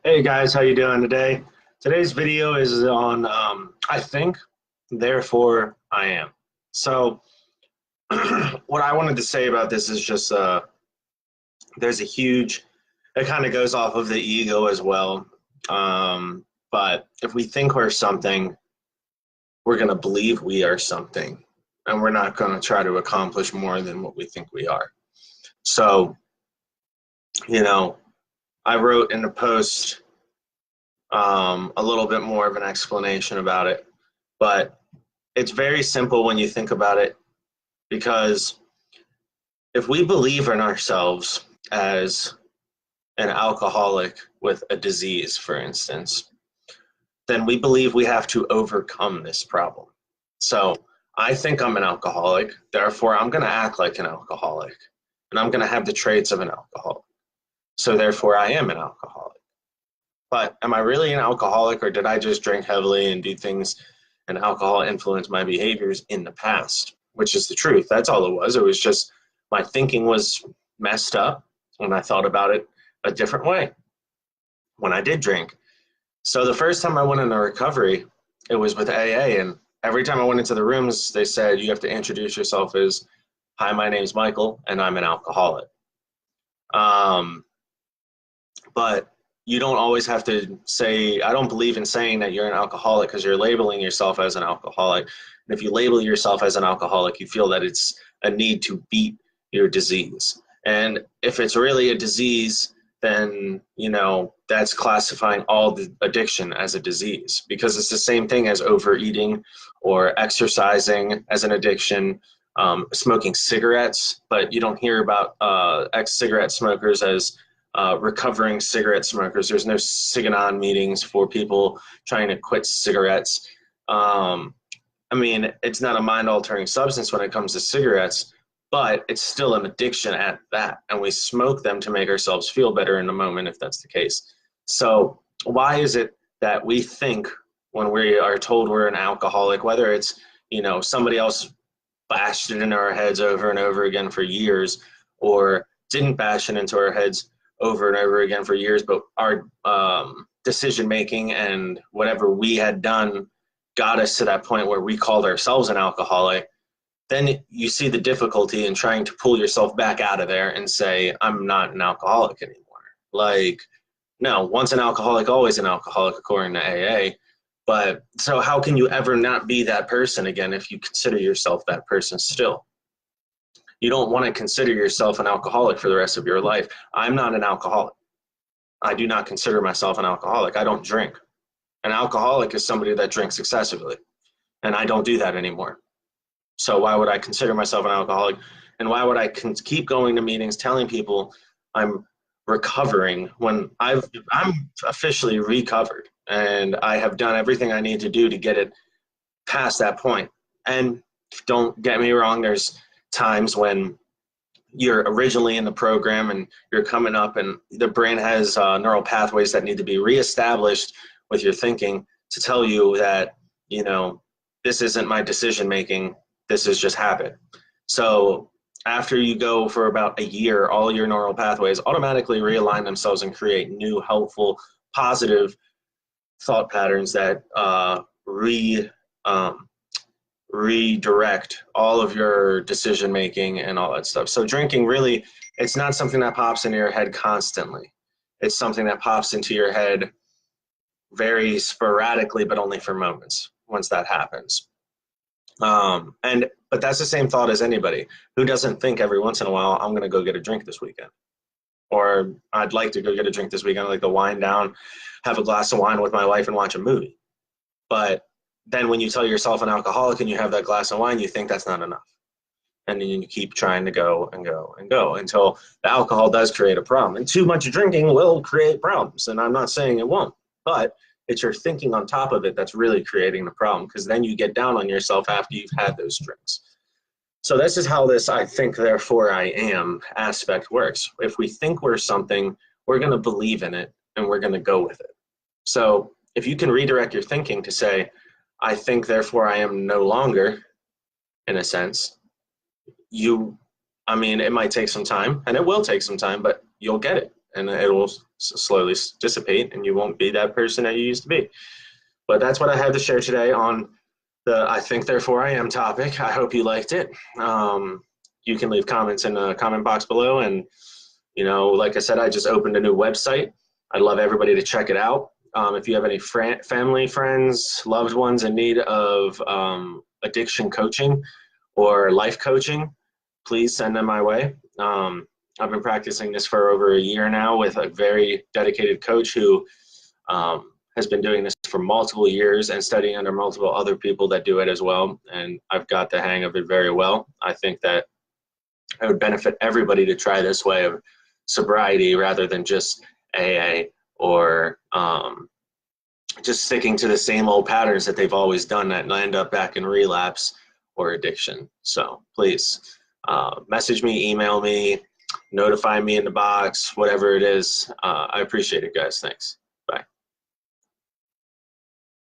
Hey guys, how you doing today? Today's video is on I think, therefore I am. So what I wanted to say about this is just there's a huge it kind of goes off of the ego as well. But if we think we're something, we're going to believe we are something, and we're not going to try to accomplish more than what we think we are. So, you know, I wrote in the post a little bit more of an explanation about it. But it's very simple when you think about it, because if we believe in ourselves as an alcoholic with a disease, for instance, then we believe we have to overcome this problem. So I think I'm an alcoholic, therefore I'm going to act like an alcoholic, and I'm going to have the traits of an alcoholic. So therefore I am an alcoholic. But am I really an alcoholic, or did I just drink heavily and do things and alcohol influenced my behaviors in the past? Which is the truth. That's all it was. It was just my thinking was messed up when I thought about it a different way when I did drink. So the first time I went into recovery, it was with AA. And every time I went into the rooms, they said, you have to introduce yourself as, hi, my name's Michael, and I'm an alcoholic. But you don't always have to say, I don't believe in saying that you're an alcoholic, because you're labeling yourself as an alcoholic. And if you label yourself as an alcoholic, you feel that it's a need to beat your disease. And if it's really a disease, then, that's classifying all the addiction as a disease, because it's the same thing as overeating or exercising as an addiction, smoking cigarettes, but you don't hear about ex-cigarette smokers as recovering cigarette smokers. There's no Sig-a-non meetings for people trying to quit cigarettes. It's not a mind-altering substance when it comes to cigarettes, but it's still an addiction at that. And we smoke them to make ourselves feel better in the moment, if that's the case. So why is it that we think, when we are told we're an alcoholic, whether it's, somebody else bashed it into our heads over and over again for years, or didn't bash it into our heads over and over again for years, but our decision making and whatever we had done got us to that point where we called ourselves an alcoholic, then you see the difficulty in trying to pull yourself back out of there and say, I'm not an alcoholic anymore. Like, no, once an alcoholic, always an alcoholic, according to AA. But so how can you ever not be that person again if you consider yourself that person still? You don't want to consider yourself an alcoholic for the rest of your life. I'm not an alcoholic. I do not consider myself an alcoholic. I don't drink. An alcoholic is somebody that drinks excessively, and I don't do that anymore. So why would I consider myself an alcoholic? And why would I keep going to meetings telling people I'm recovering when I'm officially recovered, and I have done everything I need to do to get it past that point? And don't get me wrong, there's times when you're originally in the program and you're coming up, and the brain has neural pathways that need to be reestablished with your thinking to tell you that, this isn't my decision making, this is just habit. So after you go for about a year, all your neural pathways automatically realign themselves and create new, helpful, positive thought patterns that redirect all of your decision making and all that stuff. So drinking, really, it's not something that pops into your head constantly. It's something that pops into your head very sporadically, but only for moments once that happens. But that's the same thought as anybody who doesn't think every once in a while, I'm going to go get a drink this weekend, or I'd like to go get a drink this weekend. I'd like to wind down, have a glass of wine with my wife and watch a movie. But then when you tell yourself an alcoholic and you have that glass of wine, you think that's not enough. And then you keep trying to go and go and go until the alcohol does create a problem. And too much drinking will create problems. And I'm not saying it won't, but it's your thinking on top of it that's really creating the problem, because then you get down on yourself after you've had those drinks. So this is how this I think, therefore I am aspect works. If we think we're something, we're going to believe in it and we're going to go with it. So if you can redirect your thinking to say, I think, therefore I am no longer, in a sense, it might take some time, and it will take some time, but you'll get it. and it will slowly dissipate, and you won't be that person that you used to be. But that's what I had to share today on the I think therefore I am topic. I hope you liked it. You can leave comments in the comment box below, and like I said, I just opened a new website. I'd love everybody to check it out. If you have any family, friends, loved ones in need of addiction coaching or life coaching, please send them my way. I've been practicing this for over a year now with a very dedicated coach who has been doing this for multiple years and studying under multiple other people that do it as well. And I've got the hang of it very well. I think that it would benefit everybody to try this way of sobriety rather than just AA or just sticking to the same old patterns that they've always done that end up back in relapse or addiction. So please message me, email me, notify me in the box, whatever it is. I appreciate it, guys. Thanks.